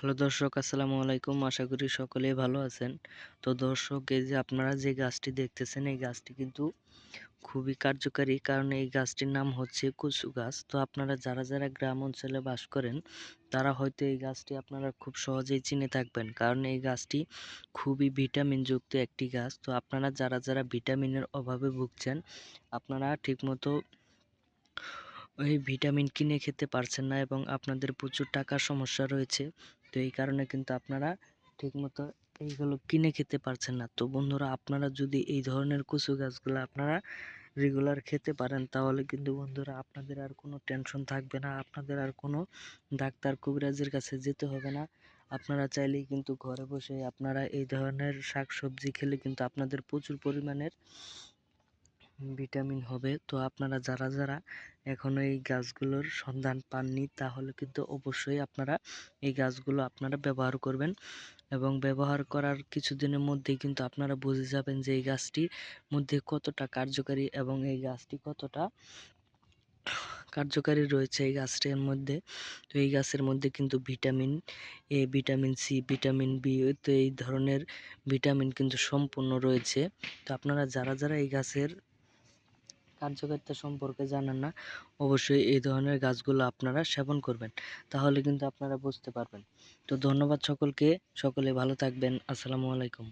Hello দর্শক, আসসালামু আলাইকুম। আশা করি সকলেই ভালো আছেন। তো দর্শক, এই যে আপনারা যে গাছটি দেখতেছেন, এই গাছটি কিন্তু খুবই কার্যকারী, কারণ এই গাছটির নাম হচ্ছে কচু গাছ। তো আপনারা যারা গ্রাম অঞ্চলে বাস করেন তারা হয়তো এই গাছটি আপনারা খুব সহজেই চিনে থাকবেন, কারণ এই গাছটি খুবই ভিটামিনযুক্ত একটি গাছ। তো আপনারা যারা ভিটামিনের অভাবে ভুগছেন, আপনারা ঠিকমতো ওই ভিটামিন কিনে খেতে পারছেন না এবং আপনাদের প্রচুর টাকার সমস্যা রয়েছে। তো এই কারণে কিন্তু আপনারা ঠিকমতো এইগুলো কিনে খেতে পারছেন না। তো বন্ধুরা, আপনারা যদি এই ধরনের কচু গাছগুলো আপনারা রেগুলার খেতে পারেন, তাহলে কিন্তু বন্ধুরা আপনাদের আর কোনো টেনশন থাকবে না, আপনাদের আর কোনো ডাক্তার কবিরাজের কাছে যেতে হবে না। আপনারা চাইলেই কিন্তু ঘরে বসে আপনারা এই ধরনের শাকসবজি খেলে কিন্তু আপনাদের প্রচুর পরিমাণের ভিটামিন হবে। তো আপনারা যারা এখনো এই গাছগুলোর সন্ধান পাননি, তাহলে কিন্তু অবশ্যই আপনারা এই গাছগুলো আপনারা ব্যবহার করবেন এবং ব্যবহার করার কিছুদিনের মধ্যেই কিন্তু আপনারা বুঝে যাবেন যে এই গাছটির মধ্যে কতটা কার্যকারী এবং এই গাছটি কতটা কার্যকারী রয়েছে এই গাছটির মধ্যে। তো এই গাছের মধ্যে কিন্তু vitamin A, vitamin C, vitamin B, তো এই ধরনের ভিটামিন কিন্তু সম্পূর্ণ রয়েছে। তো আপনারা যারা এই গাছের কার্যকারিতা সম্পর্কে জানেন না, অবশ্যই এই ধরনের গাছগুলো আপনারা সেবন করবেন, তাহলে কিন্তু আপনারা বুঝতে পারবেন। তো ধন্যবাদ সকলকে, সকলে ভালো থাকবেন। আসসালামু আলাইকুম।